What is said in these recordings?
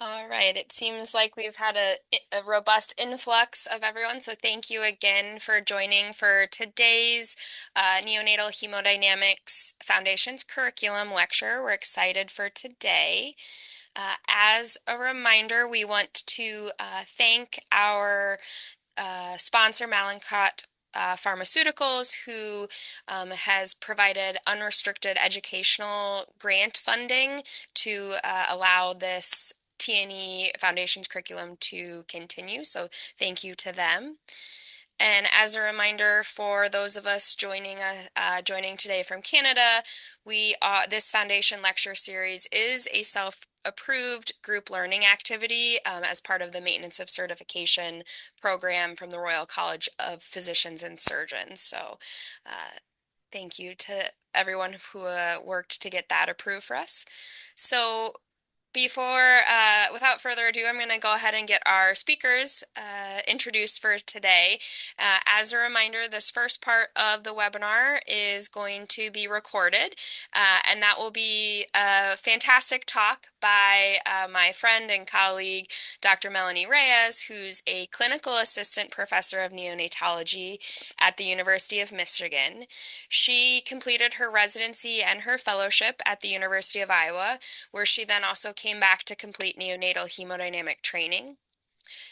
All right, it seems like we've had a robust influx of everyone, so thank you again for joining for today's Neonatal Hemodynamics Foundations Curriculum lecture. We're excited for today. As a reminder, we want to thank our sponsor, Mallinckrodt Pharmaceuticals, who has provided unrestricted educational grant funding to allow this TNE Foundations curriculum to continue. So thank you to them. And as a reminder for those of us joining today from Canada, this foundation lecture series is a self-approved group learning activity as part of the Maintenance of Certification program from the Royal College of Physicians and Surgeons. So thank you to everyone who worked to get that approved for us. So without further ado, I'm going to go ahead and get our speakers introduced for today. As a reminder, this first part of the webinar is going to be recorded, and that will be a fantastic talk by my friend and colleague, Dr. Melanie Reyes, who's a clinical assistant professor of neonatology at the University of Michigan. She completed her residency and her fellowship at the University of Iowa, where she then also came back to complete neonatal hemodynamic training.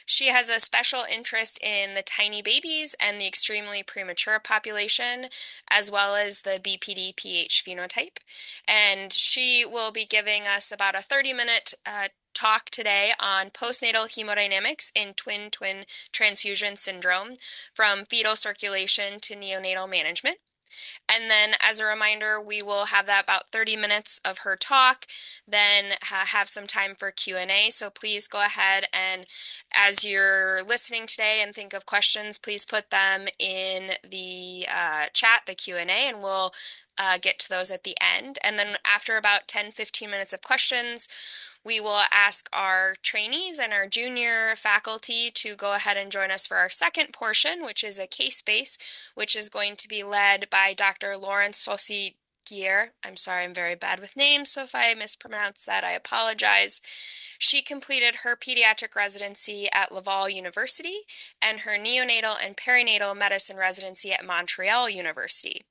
She has a special interest in the tiny babies and the extremely premature population, as well as the BPD-PH phenotype. And she will be giving us about a 30-minute talk today on postnatal hemodynamics in twin-twin transfusion syndrome, from fetal circulation to neonatal management. And then, as a reminder, we will have that about 30 minutes of her talk, then have some time for Q&A. So please go ahead and, as you're listening today and think of questions, please put them in the chat, the Q&A, and we'll get to those at the end. And then after about 10-15 minutes of questions, we will ask our trainees and our junior faculty to go ahead and join us for our second portion, which is a case base, which is going to be led by Dr. Lawrence Saucy-Gier. I'm sorry, I'm very bad with names, so if I mispronounce that, I apologize. She completed her pediatric residency at Laval University and her neonatal and perinatal medicine residency at Montreal University.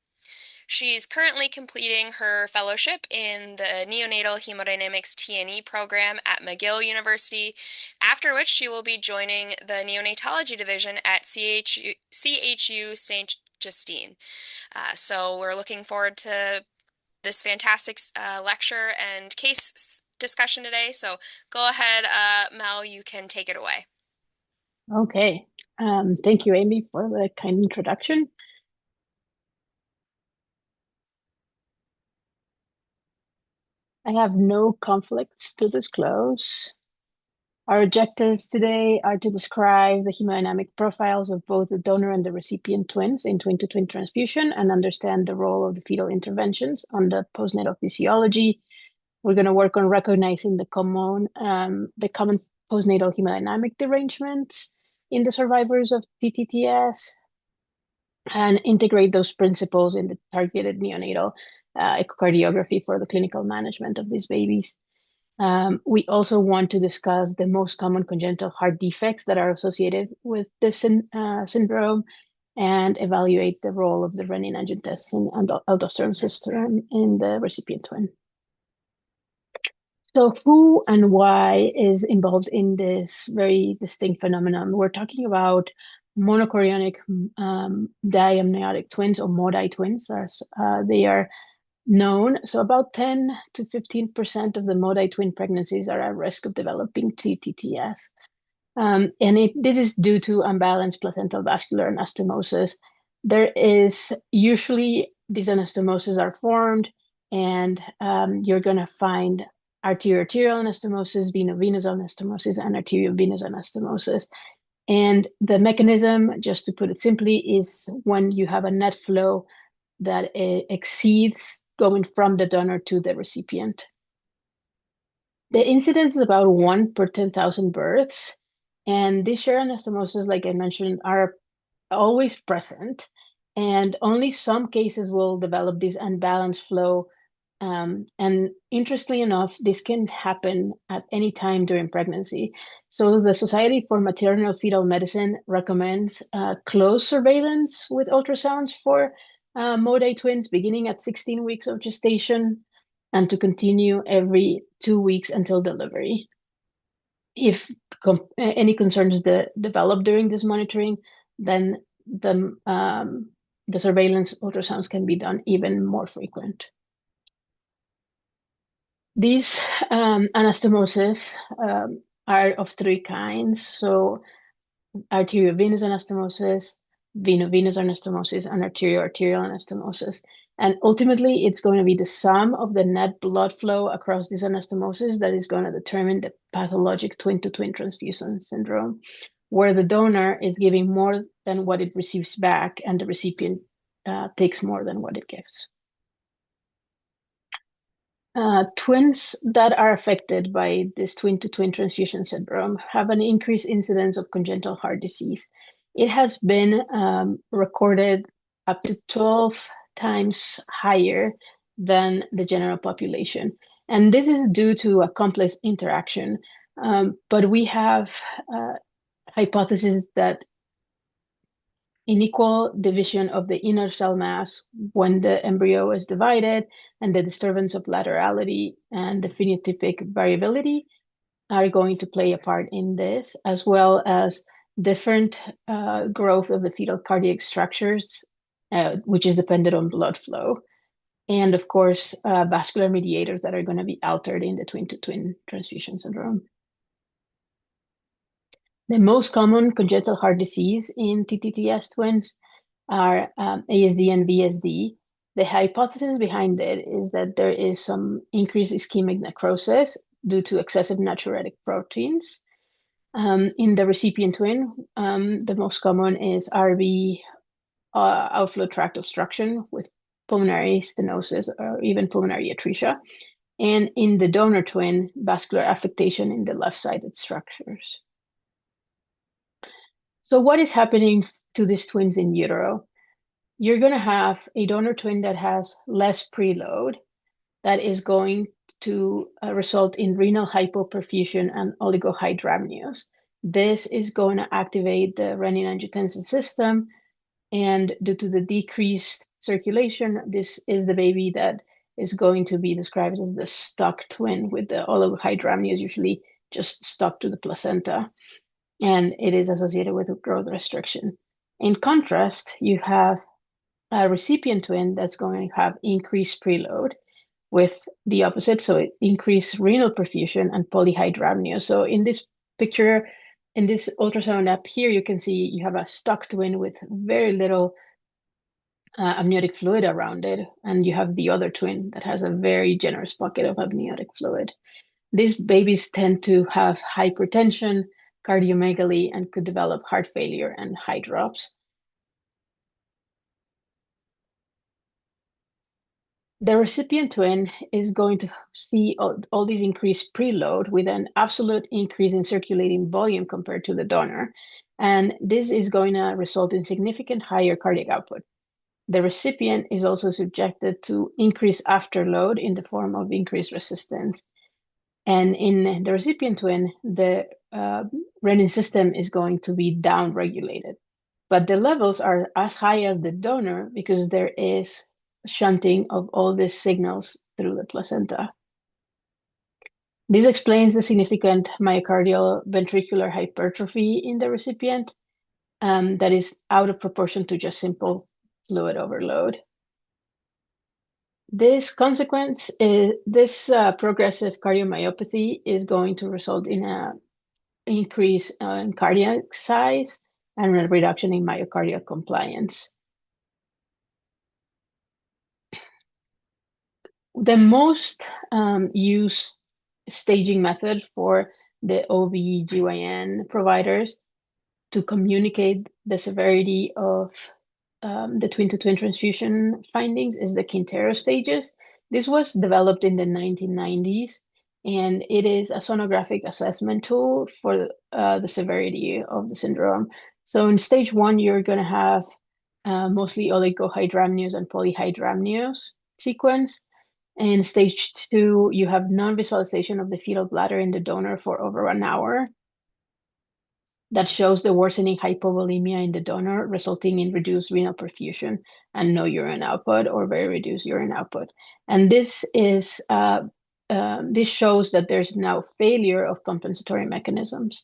She's currently completing her fellowship in the Neonatal Hemodynamics TNE program at McGill University, after which she will be joining the Neonatology Division at CHU St. Justine. So we're looking forward to this fantastic lecture and case discussion today. So go ahead, Mel, you can take it away. Okay. Thank you, Amy, for the kind introduction. I have no conflicts to disclose. Our objectives today are to describe the hemodynamic profiles of both the donor and the recipient twins in twin-to-twin transfusion and understand the role of the fetal interventions on the postnatal physiology. We're going to work on recognizing the common postnatal hemodynamic derangements in the survivors of TTTS and integrate those principles in the targeted neonatal echocardiography for the clinical management of these babies. We also want to discuss the most common congenital heart defects that are associated with this syndrome and evaluate the role of the renin-angiotensin and aldosterone system in the recipient twin. So who and why is involved in this very distinct phenomenon? We're talking about monochorionic diamniotic twins, or MODI twins, as they are known. So about 10 to 15% of the MODI twin pregnancies are at risk of developing TTTS. This is due to unbalanced placental vascular anastomosis. There is usually these anastomoses are formed, and you're going to find arterial anastomosis, veno-venous anastomosis, and arteriovenous anastomosis. And the mechanism, just to put it simply, is when you have a net flow that exceeds going from the donor to the recipient. The incidence is about 1 per 10,000 births. And these shared anastomoses, like I mentioned, are always present. And only some cases will develop this unbalanced flow And interestingly enough, this can happen at any time during pregnancy. So the Society for Maternal Fetal Medicine recommends close surveillance with ultrasounds for MODY twins beginning at 16 weeks of gestation and to continue every 2 weeks until delivery. If any concerns develop during this monitoring, then the surveillance ultrasounds can be done even more frequent. These anastomoses are of three kinds. So arteriovenous anastomosis, veno-venous anastomosis, and arterio-arterial anastomosis. And ultimately, it's going to be the sum of the net blood flow across these anastomosis that is going to determine the pathologic twin-to-twin transfusion syndrome, where the donor is giving more than what it receives back, and the recipient takes more than what it gives. Twins that are affected by this twin-to-twin transfusion syndrome have an increased incidence of congenital heart disease. It has been recorded up to 12 times higher than the general population. And this is due to a complex interaction. But we have hypotheses that unequal division of the inner cell mass when the embryo is divided, and the disturbance of laterality and the phenotypic variability are going to play a part in this, as well as different growth of the fetal cardiac structures, which is dependent on blood flow. And of course, vascular mediators that are going to be altered in the twin-to-twin transfusion syndrome. The most common congenital heart disease in TTTS twins are ASD and VSD. The hypothesis behind it is that there is some increased ischemic necrosis due to excessive natriuretic proteins. In the recipient twin, the most common is RV outflow tract obstruction with pulmonary stenosis or even pulmonary atresia. And in the donor twin, vascular affectation in the left-sided structures. So what is happening to these twins in utero? You're going to have a donor twin that has less preload that is going to result in renal hypoperfusion and oligohydramnios. This is going to activate the renin-angiotensin system, and due to the decreased circulation, this is the baby that is going to be described as the stuck twin, with the oligohydramnios usually just stuck to the placenta, and it is associated with growth restriction. In contrast, you have a recipient twin that's going to have increased preload with the opposite, so increased renal perfusion and polyhydramnia. So in this picture, in this ultrasound up here, you can see you have a stuck twin with very little amniotic fluid around it, and you have the other twin that has a very generous pocket of amniotic fluid. These babies tend to have hypertension, cardiomegaly, and could develop heart failure and high drops. The recipient twin is going to see all these increased preload with an absolute increase in circulating volume compared to the donor. And this is going to result in significant higher cardiac output. The recipient is also subjected to increased afterload in the form of increased resistance. And in the recipient twin, the renin system is going to be down-regulated. But the levels are as high as the donor because there is shunting of all these signals through the placenta. This explains the significant myocardial ventricular hypertrophy in the recipient that is out of proportion to just simple fluid overload. This consequence is this progressive cardiomyopathy is going to result in an increase in cardiac size and a reduction in myocardial compliance. The most used staging method for the OB/GYN providers to communicate the severity of the twin-to-twin transfusion findings is the Quintero stages. This was developed in the 1990s, and it is a sonographic assessment tool for the severity of the syndrome. So in stage 1, you're going to have mostly oligohydramnios and polyhydramnios sequence. In stage 2, you have non-visualization of the fetal bladder in the donor for over an hour. That shows the worsening hypovolemia in the donor, resulting in reduced renal perfusion and no urine output or very reduced urine output. And this shows that there's now failure of compensatory mechanisms.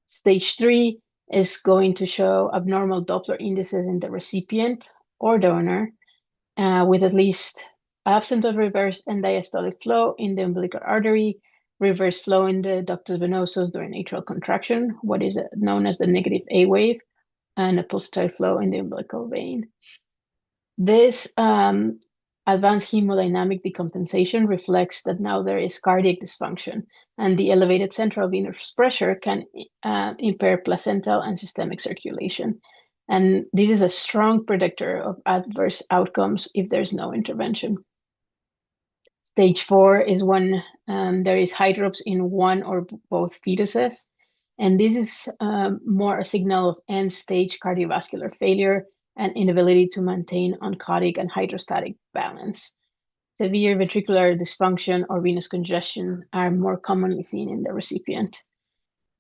Stage 3 is going to show abnormal Doppler indices in the recipient or donor, with at least absent of reverse and diastolic flow in the umbilical artery, reverse flow in the ductus venosus during atrial contraction, what is known as the negative A wave, and a pulsatile flow in the umbilical vein. This advanced hemodynamic decompensation reflects that now there is cardiac dysfunction, and the elevated central venous pressure can impair placental and systemic circulation. And this is a strong predictor of adverse outcomes if there's no intervention. Stage 4 is when there is hydrops in one or both fetuses. And this is more a signal of end-stage cardiovascular failure and inability to maintain oncotic and hydrostatic balance. Severe ventricular dysfunction or venous congestion are more commonly seen in the recipient.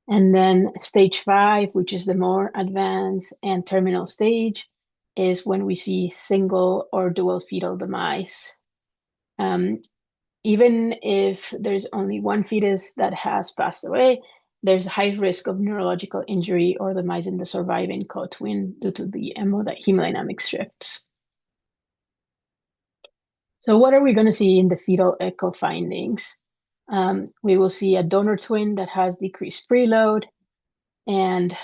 And then stage 5, which is the more advanced and terminal stage, is when we see single or dual fetal demise. Even if there's only one fetus that has passed away, there's a high risk of neurological injury or demise in the surviving co-twin due to the hemodynamic shifts. So what are we going to see in the fetal echo findings? We will see a donor twin that has decreased preload and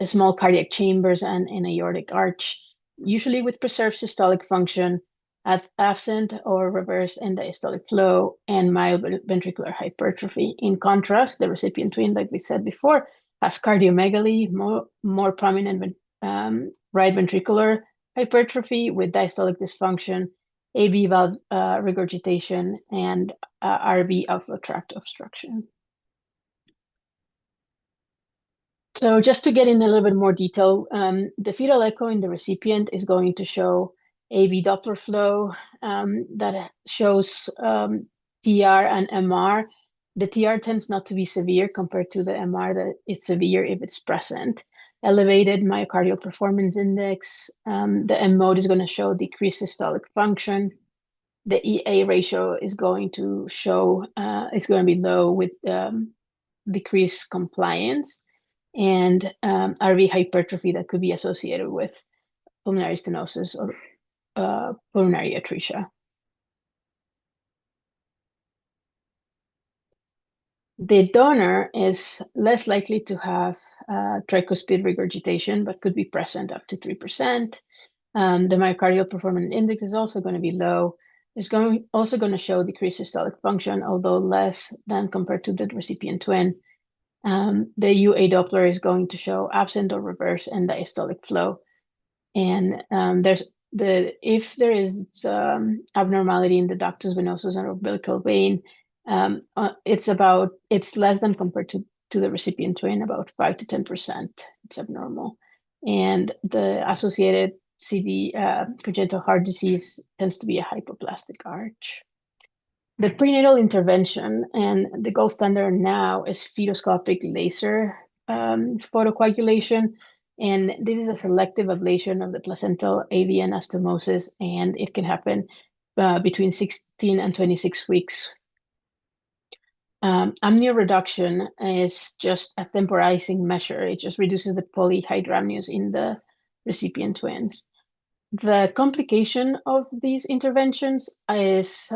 small cardiac chambers and an aortic arch, usually with preserved systolic function, as absent or reversed end diastolic flow, and mild ventricular hypertrophy. In contrast, the recipient twin, like we said before, has cardiomegaly, more prominent right ventricular hypertrophy with diastolic dysfunction, AV valve regurgitation, and RV outflow tract obstruction. So just to get in a little bit more detail, the fetal echo in the recipient is going to show AV Doppler flow that shows TR and MR. The TR tends not to be severe compared to the MR that it's severe if it's present. Elevated myocardial performance index. The M mode is going to show decreased systolic function. The EA ratio is going to show, it's going to be low with decreased compliance, and RV hypertrophy that could be associated with pulmonary stenosis or pulmonary atresia. The donor is less likely to have tricuspid regurgitation, but could be present up to 3%. The myocardial performance index is also going to be low. It's also going to show decreased systolic function, although less than compared to the recipient twin. The UA Doppler is going to show absent or reverse end diastolic flow. And if there is abnormality in the ductus venosus and umbilical vein, it's less than compared to the recipient twin, about 5 to 10%. It's abnormal. And the associated congenital heart disease tends to be a hypoplastic arch. The prenatal intervention and the gold standard now is fetoscopic laser photocoagulation. And this is a selective ablation of the placental AV anastomosis, and it can happen between 16 and 26 weeks. Amnioreduction is just a temporizing measure. It just reduces the polyhydramnios in the recipient twins. The complication of these interventions is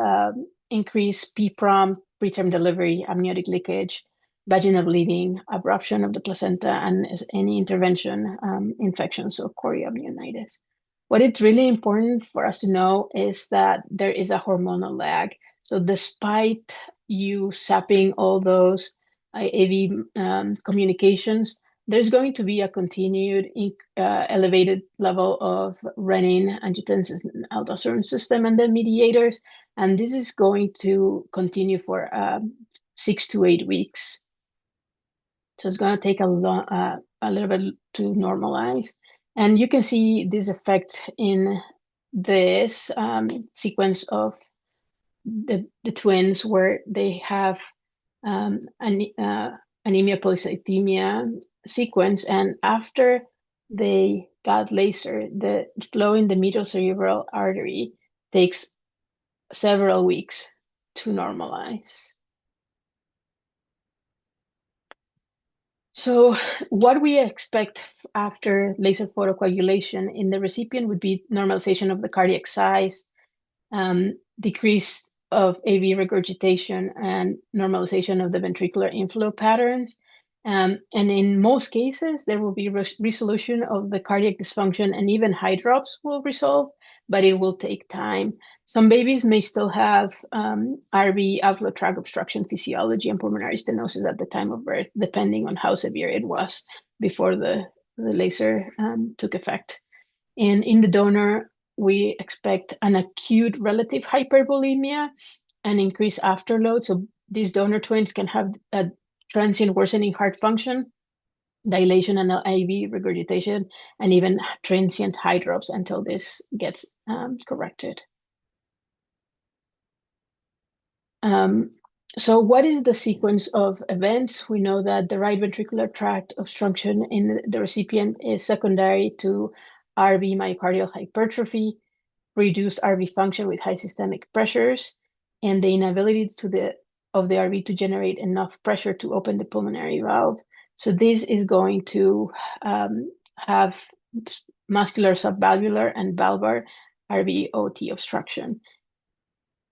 increased PPROM, preterm delivery, amniotic leakage, vaginal bleeding, abruption of the placenta, and any intervention infections, so chorioamnionitis. What it's really important for us to know is that there is a hormonal lag. So despite you sapping all those AV communications, there's going to be a continued elevated level of renin, angiotensin, and aldosterone system and the mediators, and this is going to continue for 6 to 8 weeks. So it's going to take a little bit to normalize, and you can see this effect in this sequence of the twins where they have anemia polycythemia sequence, and after they got laser, the flow in the medial cerebral artery takes several weeks to normalize. So what we expect after laser photocoagulation in the recipient would be normalization of the cardiac size, decrease of AV regurgitation, and normalization of the ventricular inflow patterns. And in most cases, there will be resolution of the cardiac dysfunction, and even hydrops will resolve, but it will take time. Some babies may still have RV, outflow tract obstruction physiology, and pulmonary stenosis at the time of birth, depending on how severe it was before the laser took effect. And in the donor, we expect an acute relative hypervolemia and increased afterload. So these donor twins can have a transient worsening heart function, dilation and IV regurgitation, and even transient hydrops until this gets corrected. So what is the sequence of events? We know that the right ventricular tract obstruction in the recipient is secondary to RV myocardial hypertrophy, reduced RV function with high systemic pressures, and the inability of the RV to generate enough pressure to open the pulmonary valve. So this is going to have muscular subvalvular and valvar RV-OT obstruction.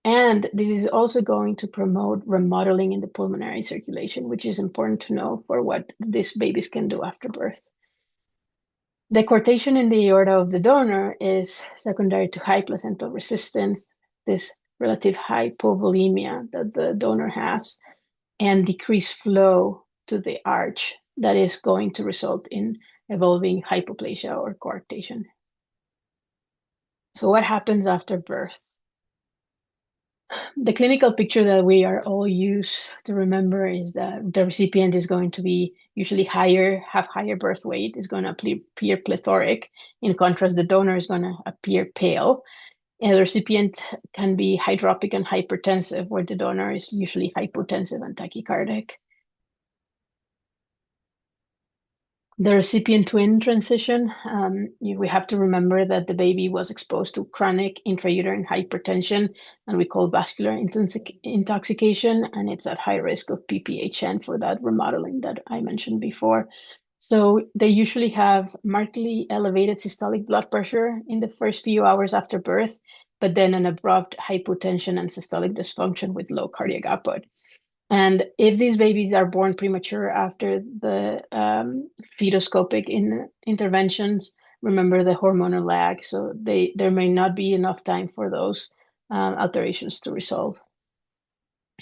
And this is also going to promote remodeling in the pulmonary circulation, which is important to know for what these babies can do after birth. The cortation in the aorta of the donor is secondary to high placental resistance, this relative hypovolemia that the donor has, and decreased flow to the arch that is going to result in evolving hypoplasia or coarctation. So what happens after birth? The clinical picture that we are all used to remember is that the recipient is going to be usually have higher birth weight, is going to appear plethoric. In contrast, the donor is going to appear pale. And the recipient can be hydropic and hypertensive, where the donor is usually hypotensive and tachycardic. The recipient twin transition, we have to remember that the baby was exposed to chronic intrauterine hypertension, and we call vascular intoxication, and it's at high risk of PPHN for that remodeling that I mentioned before. So they usually have markedly elevated systolic blood pressure in the first few hours after birth, but then an abrupt hypotension and systolic dysfunction with low cardiac output. And if these babies are born premature after the fetoscopic interventions, remember the hormonal lag, so there may not be enough time for those alterations to resolve.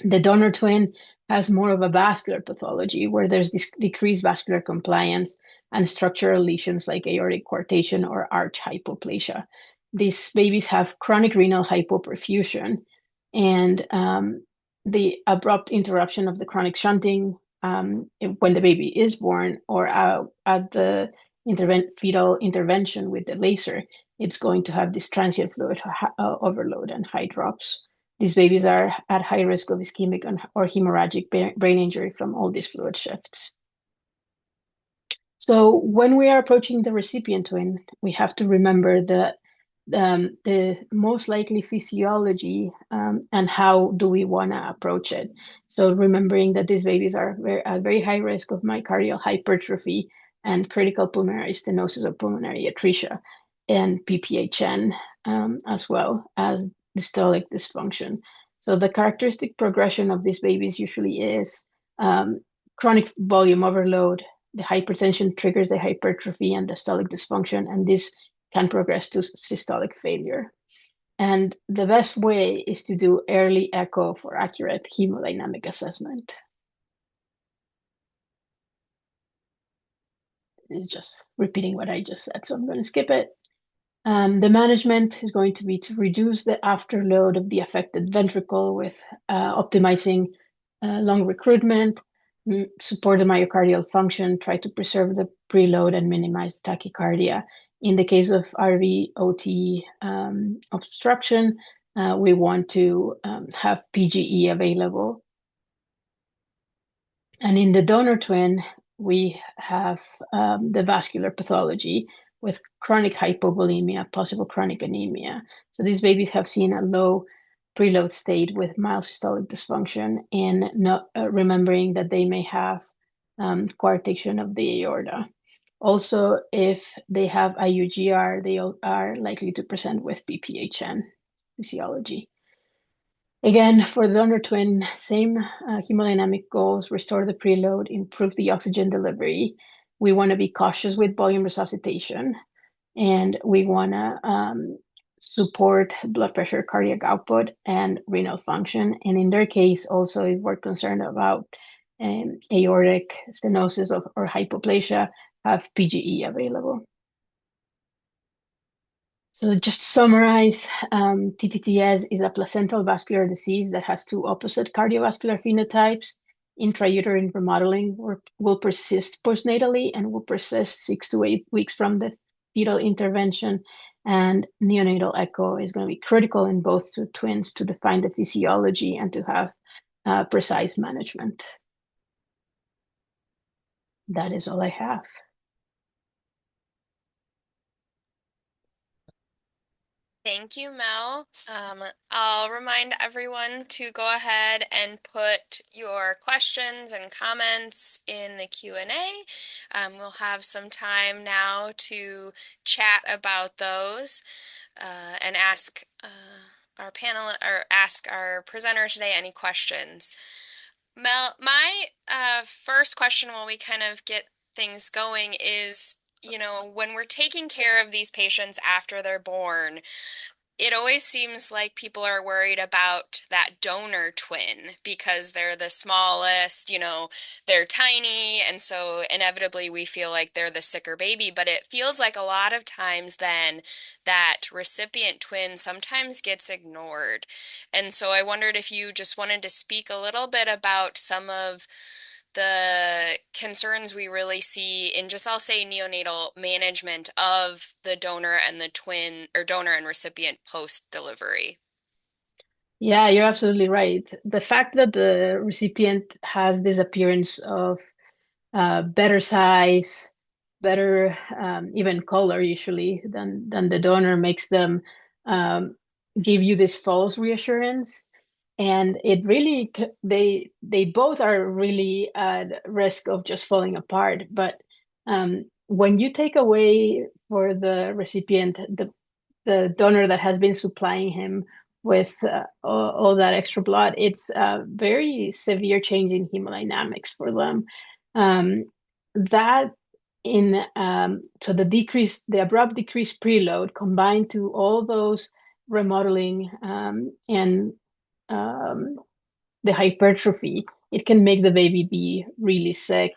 The donor twin has more of a vascular pathology where there's this decreased vascular compliance and structural lesions like aortic coarctation or arch hypoplasia. These babies have chronic renal hypoperfusion, and the abrupt interruption of the chronic shunting when the baby is born or at the fetal intervention with the laser, it's going to have this transient fluid overload and high drops. These babies are at high risk of ischemic or hemorrhagic brain injury from all these fluid shifts. So when we are approaching the recipient twin, we have to remember the most likely physiology and how do we want to approach it. So remembering that these babies are at very high risk of myocardial hypertrophy and critical pulmonary stenosis or pulmonary atresia and PPHN as well as systolic dysfunction. So the characteristic progression of these babies usually is chronic volume overload. The hypertension triggers the hypertrophy and the systolic dysfunction, and this can progress to systolic failure. And the best way is to do early echo for accurate hemodynamic assessment. It's just repeating what I just said, so I'm going to skip it. The management is going to be to reduce the afterload of the affected ventricle with optimizing lung recruitment, support the myocardial function, try to preserve the preload and minimize tachycardia. In the case of RV-OT obstruction, we want to have PGE available. And in the donor twin, we have the vascular pathology with chronic hypovolemia, possible chronic anemia. So these babies have seen a low preload state with mild systolic dysfunction and not remembering that they may have coarctation of the aorta. Also, if they have IUGR, they are likely to present with PPHN physiology. Again, for the donor twin, same hemodynamic goals, restore the preload, improve the oxygen delivery. We want to be cautious with volume resuscitation, and we want to support blood pressure, cardiac output, and renal function. And in their case, also, if we're concerned about aortic stenosis or hypoplasia, have PGE available. So just to summarize, TTTS is a placental vascular disease that has two opposite cardiovascular phenotypes. Intrauterine remodeling will persist postnatally and will persist 6 to 8 weeks from the fetal intervention. And neonatal echo is going to be critical in both twins to define the physiology and to have precise management. That is all I have. Thank you, Mel. I'll remind everyone to go ahead and put your questions and comments in the Q&A. We'll have some time now to chat about those and ask our panel or ask our presenter today any questions. Mel, my first question while we kind of get things going is, when we're taking care of these patients after they're born, it always seems like people are worried about that donor twin because they're the smallest, they're tiny, and so inevitably we feel like they're the sicker baby. But it feels like a lot of times then that recipient twin sometimes gets ignored. And so I wondered if you just wanted to speak a little bit about some of the concerns we really see in just, I'll say, neonatal management of the donor and the twin or donor and recipient post delivery. Yeah, you're absolutely right. The fact that the recipient has this appearance of better size, better even color usually than the donor makes them um, give you this false reassurance. And it really they both are really at risk of just falling apart. But when you take away for the recipient the donor that has been supplying him with all that extra blood, it's a very severe change in hemodynamics for them. That in so the abrupt decreased preload combined to all those remodeling and um, the hypertrophy, it can make the baby be really sick,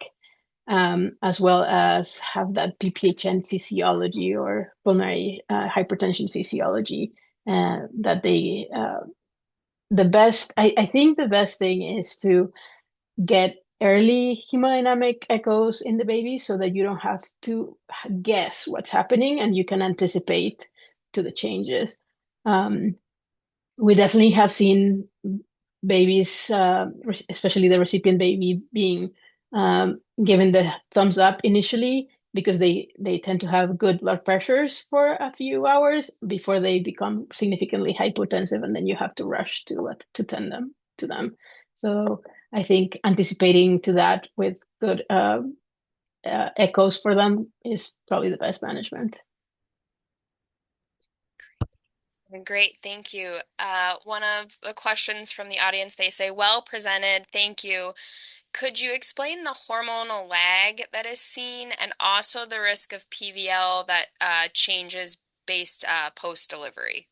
as well as have that PPHN physiology or pulmonary hypertension physiology. That the best, I think the best thing is to get early hemodynamic echoes in the baby so that you don't have to guess what's happening and you can anticipate to the changes. Um, we definitely have seen babies, especially the recipient baby, being given the thumbs up initially because they tend to have good blood pressures for a few hours before they become significantly hypotensive, and then you have to rush to tend them to them. So I think anticipating to that with good echoes for them is probably the best management. Great, thank you. One of the questions from the audience, they say, well presented, thank you. Could you explain the hormonal lag that is seen and also the risk of PVL that changes based post-delivery?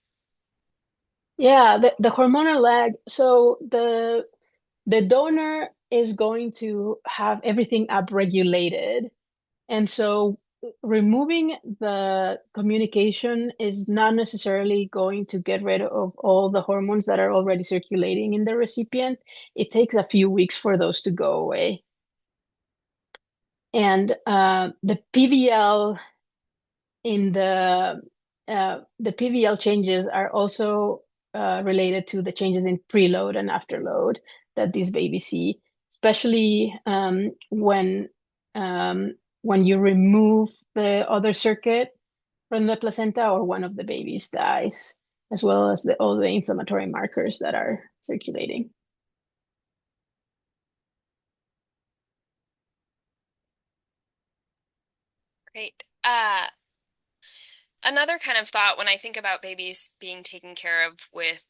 Yeah, the hormonal lag. So the donor is going to have everything upregulated. And so removing the communication is not necessarily going to get rid of all the hormones that are already circulating in the recipient. It takes a few weeks for those to go away. And the PVL in the PVL changes are also related to the changes in preload and afterload that these babies see, especially when you remove the other circuit from the placenta or one of the babies dies, as well as all the inflammatory markers that are circulating. Great. Another kind of thought when I think about babies being taken care of with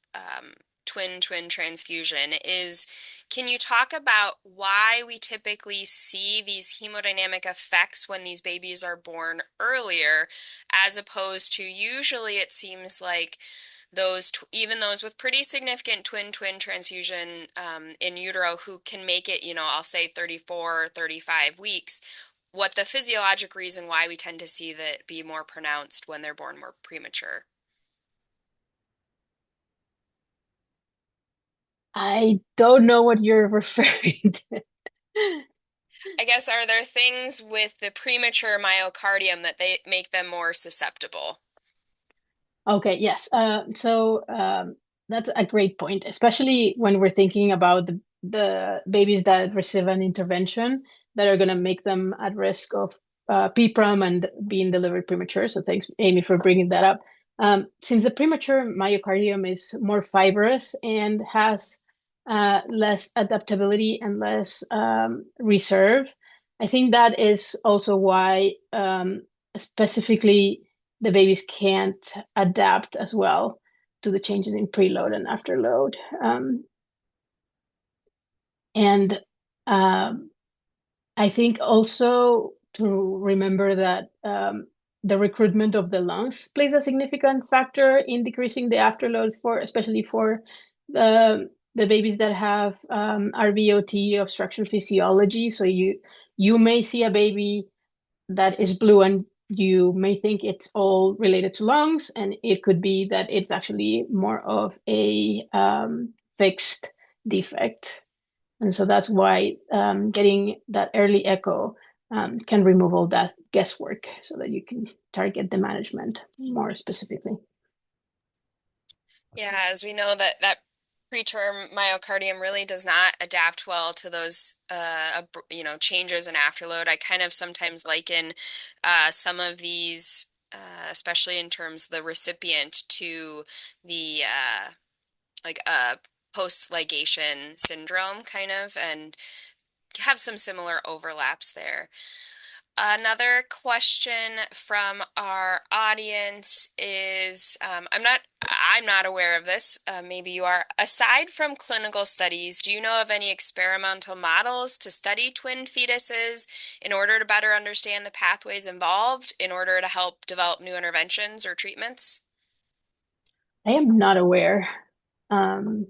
twin transfusion is, can you talk about why we typically see these hemodynamic effects when these babies are born earlier, as opposed to usually it seems like even those with pretty significant twin transfusion in utero who can make it, I'll say 34 or 35 weeks, what the physiologic reason why we tend to see that be more pronounced when they're born more premature. I don't know what you're referring to. I guess, are there things with the premature myocardium that they make them more susceptible? Okay, yes. That's a great point, especially when we're thinking about the babies that receive an intervention that are going to make them at risk of PPROM and being delivered premature. So thanks, Amy, for bringing that up. Since the premature myocardium is more fibrous and has less adaptability and less reserve, I think that is also why specifically the babies can't adapt as well to the changes in preload and afterload. And I think also to remember that the recruitment of the lungs plays a significant factor in decreasing the afterload for, especially for the babies that have RVOT, obstruction physiology. So you may see a baby that is blue and you may think it's all related to lungs, and it could be that it's actually more of a fixed defect. And so that's why getting that early echo can remove all that guesswork so that you can target the management more specifically. Yeah, as we know that preterm myocardium really does not adapt well to those changes in afterload. I kind of sometimes liken some of these, especially in terms of the recipient, to the like a post-ligation syndrome kind of, and have some similar overlaps there. Another question from our audience is, I'm not aware of this. Maybe you are. Aside from clinical studies, do you know of any experimental models to study twin fetuses in order to better understand the pathways involved in order to help develop new interventions or treatments? I am not aware um,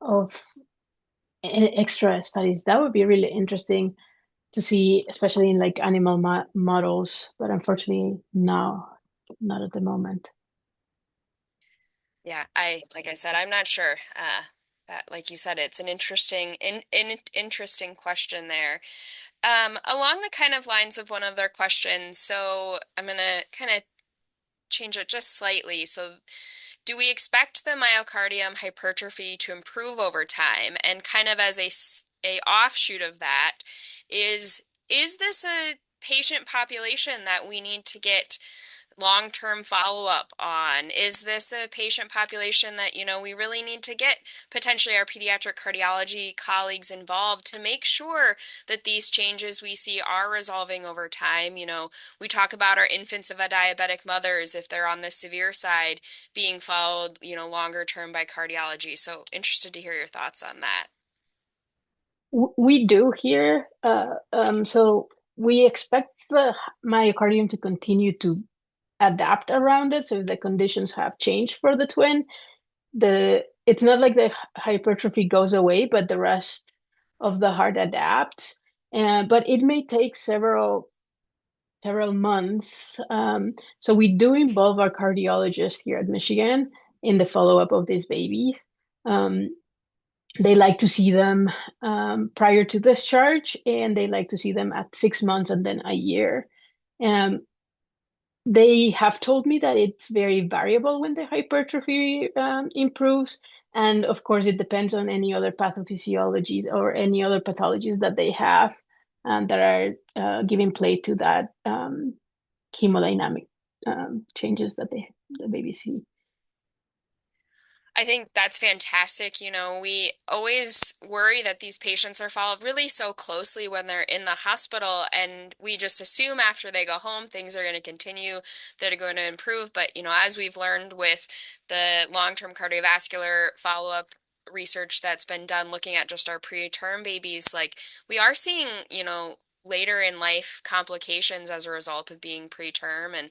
of extra studies. That would be really interesting to see, especially in like animal models, but unfortunately, no, not at the moment. Yeah, like I said, I'm not sure. That, like you said, it's an interesting question there. Along the kind of lines of one of their questions, so I'm gonna kind of change it just slightly. So, do we expect the myocardium hypertrophy to improve over time? And kind of as a offshoot of that, is this a patient population that we need to get long-term follow-up on? Is this a patient population that, we really need to get potentially our pediatric cardiology colleagues involved to make sure that these changes we see are resolving over time? We talk about our infants of diabetic mothers, if they're on the severe side, being followed, longer term by cardiology. So interested to hear your thoughts on that. We do here. So we expect the myocardium to continue to adapt around it. So if the conditions have changed for the twin, it's not like the hypertrophy goes away, but the rest of the heart adapts. But it may take several months. So we do involve our cardiologist here at Michigan in the follow-up of these babies. Um, they like to see them prior to discharge, and they like to see them at 6 months and then a year. Um, they have told me that it's very variable when the hypertrophy improves. And of course, it depends on any other pathophysiology or any other pathologies that they have that are giving play to that hemodynamic changes that the baby see. I think that's fantastic. We always worry that these patients are followed really so closely when they're in the hospital, and we just assume after they go home things are going to continue, that are going to improve. But, as we've learned with the long-term cardiovascular follow-up research that's been done looking at just our preterm babies, like we are seeing, later in life complications as a result of being preterm. And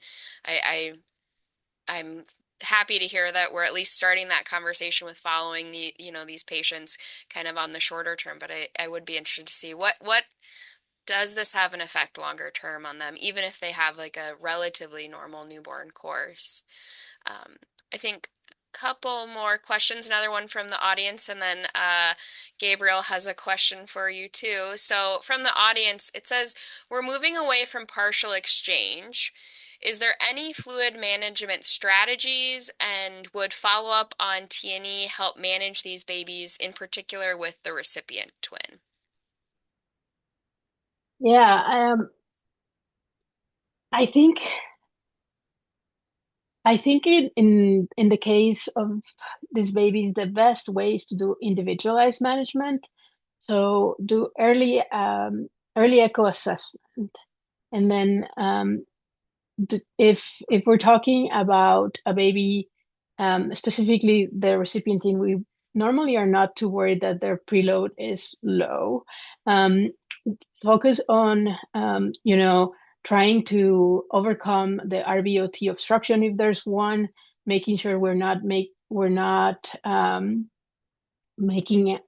I'm happy to hear that we're at least starting that conversation with following these patients kind of on the shorter term. But I would be interested to see what does this have an effect longer term on them, even if they have like a relatively normal newborn course. Um, I think a couple more questions, another one from the audience, and then Gabriel has a question for you too. So from the audience, it says, we're moving away from partial exchange. Is there any fluid management strategies, and would follow-up on T&E help manage these babies, in particular with the recipient twin? Yeah, I think in the case of these babies, the best way is to do individualized management. So do early echo assessment, and then if we're talking about a baby, specifically the recipient team, we normally are not too worried that their preload is low. Um, Focus on trying to overcome the RVOT obstruction if there's one, making sure we're not making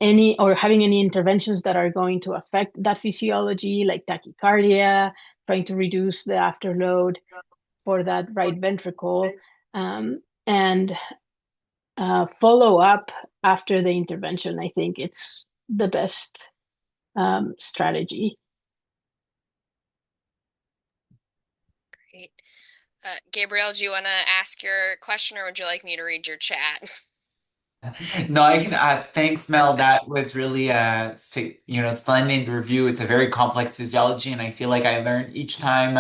any or having any interventions that are going to affect that physiology, like tachycardia, trying to reduce the afterload for that right ventricle, and follow up after the intervention. I think it's the best strategy. Great. Gabriel, do you want to ask your question, or would you like me to read your chat? No, I can ask. Thanks, Mel. That was really splendid review. It's a very complex physiology, and I feel like I learn each time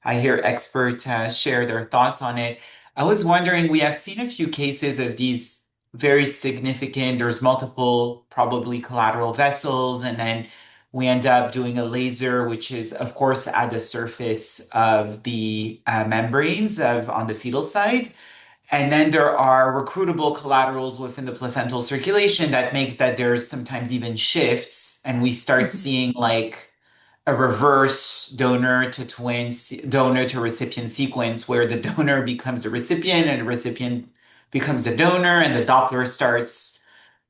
I hear experts share their thoughts on it. I was wondering, we have seen a few cases of these very significant, there's multiple probably collateral vessels, and then we end up doing a laser, which is, of course, at the surface of the membranes of on the fetal side. And then there are recruitable collaterals within the placental circulation that makes that there's sometimes even shifts, and we start Mhm. seeing like a reverse donor to recipient sequence where the donor becomes a recipient and the recipient becomes a donor, and the Doppler starts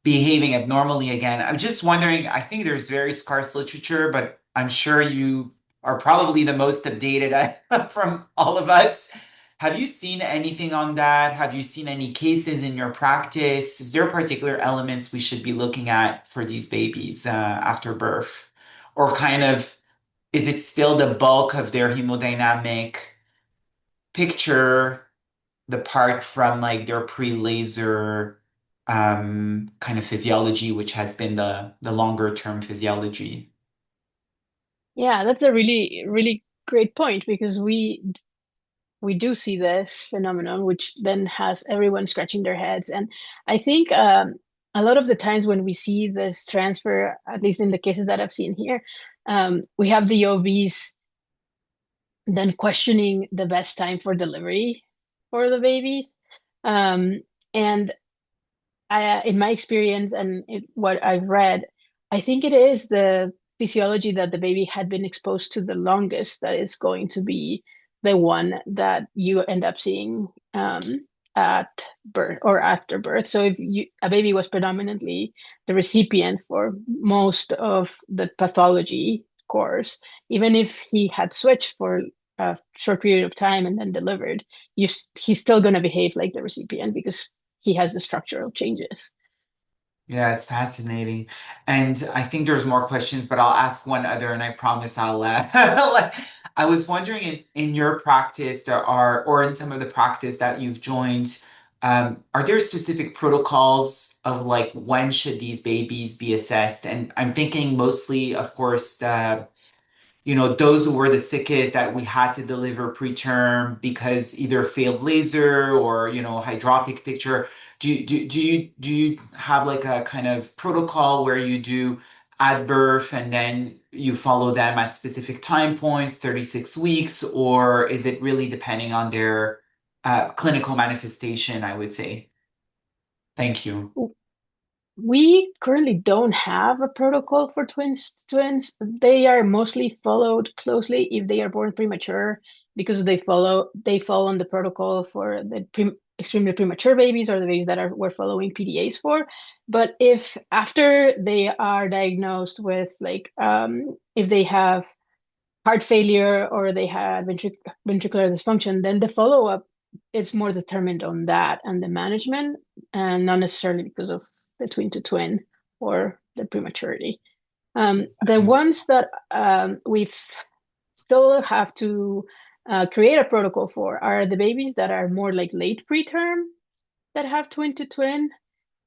behaving abnormally again. I'm just wondering, I think there's very scarce literature, but I'm sure you are probably the most updated from all of us. Have you seen anything on that? Have you seen any cases in your practice? Is there particular elements we should be looking at for these babies after birth? Or kind of, is it still the bulk of their hemodynamic picture, the part from like their pre-laser kind of physiology, which has been the longer term physiology? Yeah, that's a really, really great point because we do see this phenomenon, which then has everyone scratching their heads. And I think a lot of the times when we see this transfer, at least in the cases that I've seen here, we have the OVs then questioning the best time for delivery for the babies. And in my experience and what I've read, I think it is the physiology that the baby had been exposed to the longest that is going to be the one that you end up seeing at birth or after birth. So if a baby was predominantly the recipient for most of the pathology course, even if he had switched for a short period of time and then delivered, he's still going to behave like the recipient because he has the structural changes. Yeah, it's fascinating. And I think there's more questions, but I'll ask one other and I promise I'll I was wondering in your practice there are or in some of the practice that you've joined, are there specific protocols of like when should these babies be assessed? And I'm thinking mostly, of course, those who were the sickest that we had to deliver preterm because either failed laser or, hydropic picture. Do you have like a kind of protocol where you do at birth and then you follow them at specific time points, 36 weeks, or is it really depending on their clinical manifestation, I would say? Thank you. We currently don't have a protocol for twins. They are mostly followed closely if they are born premature because they fall on the protocol for the extremely premature babies or the babies that are we're following PDAs for. But if after they are diagnosed with if they have heart failure or they had ventricular dysfunction, then the follow-up is more determined on that and the management, and not necessarily because of the twin to twin or the prematurity. The ones that we still have to create a protocol for are the babies that are more like late preterm that have twin to twin.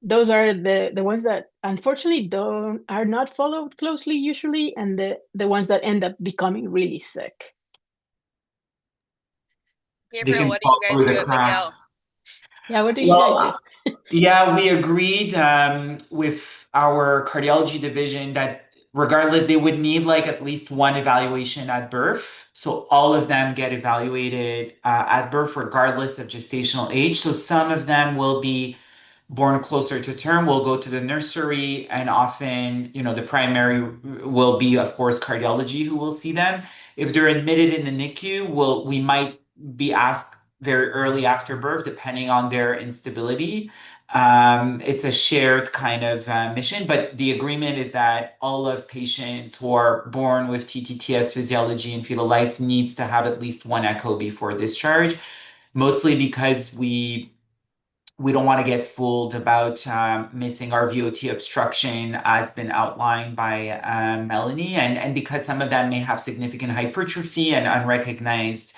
Those are the ones that unfortunately don't are not followed closely usually, and the ones that end up becoming really sick. They Gabriel, can what do you fall guys through do the at cracks. McGill? Yeah, what do you guys do? Well, yeah, we agreed with our cardiology division that regardless, they would need like at least one evaluation at birth. So all of them get evaluated at birth, regardless of gestational age. So some of them will be born closer to term will go to the nursery, and often the primary will be of course cardiology who will see them. If they're admitted in the NICU, we might be asked very early after birth depending on their instability. It's a shared kind of mission, but the agreement is that all of patients who are born with TTTS physiology and fetal life needs to have at least one echo before discharge, mostly because we don't want to get fooled about missing our VOT obstruction as been outlined by Melanie, and because some of them may have significant hypertrophy and unrecognized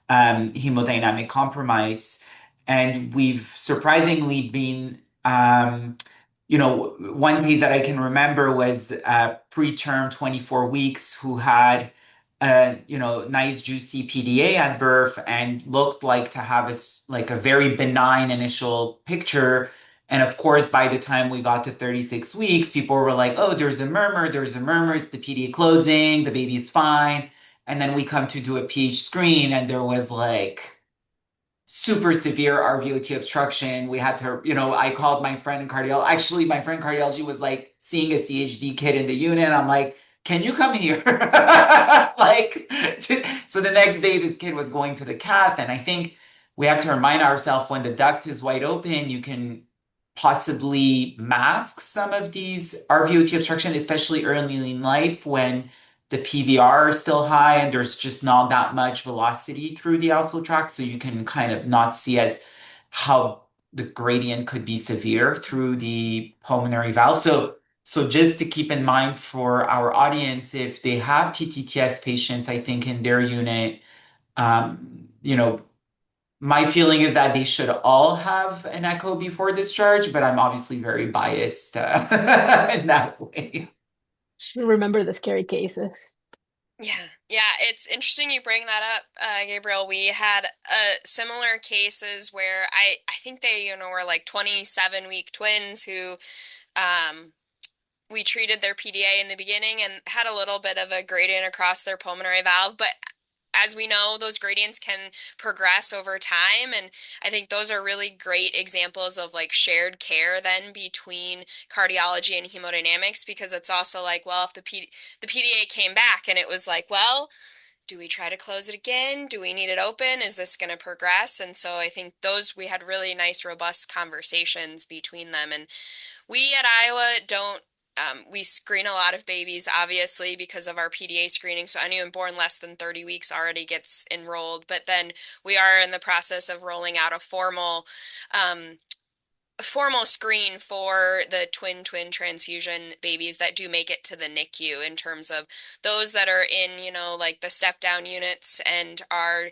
hemodynamic compromise. And we've surprisingly been, one case that I can remember was preterm 24 weeks who had nice juicy PDA at birth and looked like to have like a very benign initial picture. And of course, by the time we got to 36 weeks, people were like, oh, there's a murmur, it's the PDA closing, the baby's fine. And then we come to do a PH screen, and there was like super severe RVOT obstruction. We had to, I called my friend in cardiology. Actually, my friend in cardiology was like seeing a CHD kid in the unit. I'm like, can you come here? like, so the next day, this kid was going to the cath. And I think we have to remind ourselves when the duct is wide open, you can possibly mask some of these RVOT obstruction, especially early in life when the PVR is still high and there's just not that much velocity through the outflow tract. So you can kind of not see as how the gradient could be severe through the pulmonary valve. So just to keep in mind for our audience, if they have TTTS patients, I think in their unit, my feeling is that they should all have an echo before discharge, but I'm obviously very biased in that way. Remember the scary cases. Yeah, yeah, it's interesting you bring that up, Gabriel. We had similar cases where I think they, were like 27-week twins who um we treated their PDA in the beginning and had a little bit of a gradient across their pulmonary valve, but as we know, those gradients can progress over time. And I think those are really great examples of like shared care then between cardiology and hemodynamics, because it's also like, well, if the PDA came back and it was like, well, do we try to close it again? Do we need it open? Is this going to progress? And so I think those we had really nice, robust conversations between them. And we at Iowa don't, we screen a lot of babies, obviously, because of our PDA screening. So anyone born less than 30 weeks already gets enrolled. But then we are in the process of rolling out a formal formal screen for the twin transfusion babies that do make it to the NICU in terms of those that are in, like the step down units and are,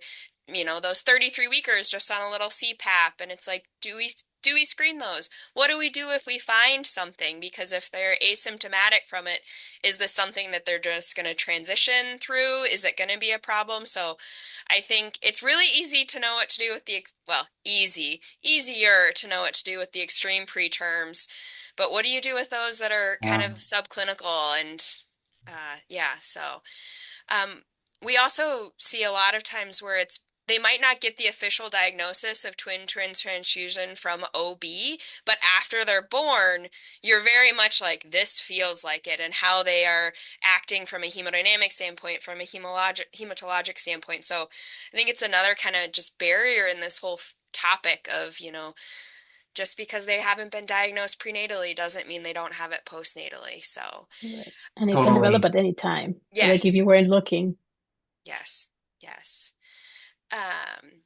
those 33 weekers just on a little CPAP. And it's like, do we screen those? What do we do if we find something? Because if they're asymptomatic from it, is this something that they're just going to transition through? Is it going to be a problem? So I think it's really easy to know what to do with easier to know what to do with the extreme preterms. But what do you do with those that are kind Yeah. of subclinical and yeah, so um, we also see a lot of times where they might not get the official diagnosis of twin transfusion from OB, but after they're born, you're very much like, this feels like it, and how they are acting from a hemodynamic standpoint, from a hematologic standpoint. So I think it's another kind of just barrier in this whole topic of, just because they haven't been diagnosed prenatally doesn't mean they don't have it postnatally. So, Right. And it can develop Totally. at any time, like if yes, you weren't looking. yes, yes. Um,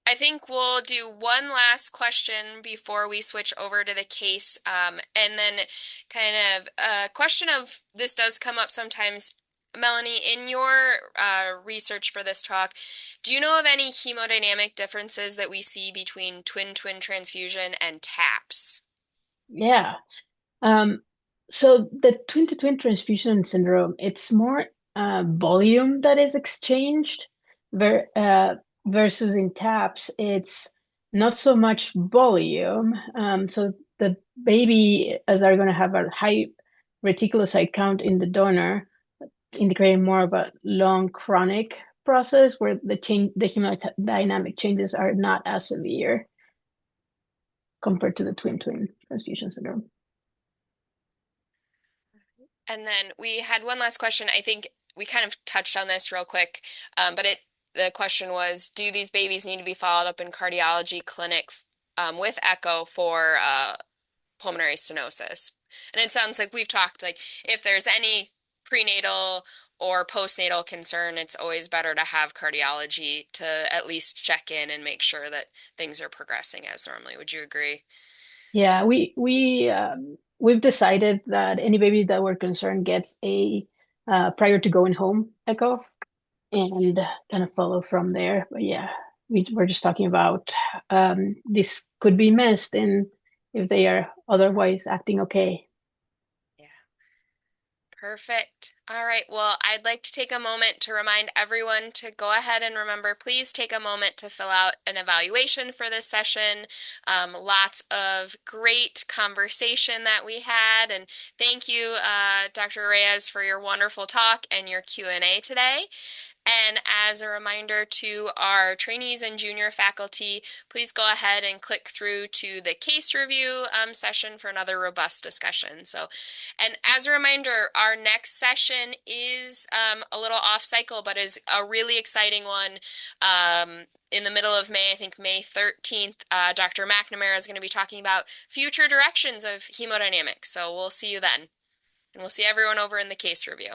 I think we'll do one last question before we switch over to the case. And then kind of a question of this does come up sometimes. Melanie, in your research for this talk, do you know of any hemodynamic differences that we see between twin transfusion and TAPS? Yeah. Um, so the twin-to-twin transfusion syndrome, it's more volume that is exchanged ver versus in TAPS, it's not so much volume. So the baby is are going to have a high reticulocyte count in the donor, indicating more of a long chronic process where the hemodynamic changes are not as severe compared to the twin-twin transfusion syndrome. And then we had one last question. I think we kind of touched on this real quick, but the question was, do these babies need to be followed up in cardiology clinic with echo for pulmonary stenosis? And it sounds like we've talked like if there's any prenatal or postnatal concern, it's always better to have cardiology to at least check in and make sure that things are progressing as normally. Would you agree? Yeah, we've decided that any baby that we're concerned gets a prior to going home echo and kind of follow from there. But yeah, we're just talking about this could be missed and if they are otherwise acting okay. Yeah. Perfect. All right. Well, I'd like to take a moment to remind everyone to go ahead and remember, please take a moment to fill out an evaluation for this session. Lots of great conversation that we had, and thank you, Dr. Reyes, for your wonderful talk and your Q&A today. And as a reminder to our trainees and junior faculty, please go ahead and click through to the case review session for another robust discussion. So, and as a reminder, our next session is a little off cycle, but is a really exciting one. In the middle of May, I think May 13th, Dr. McNamara is going to be talking about future directions of hemodynamics. So we'll see you then. And we'll see everyone over in the case review.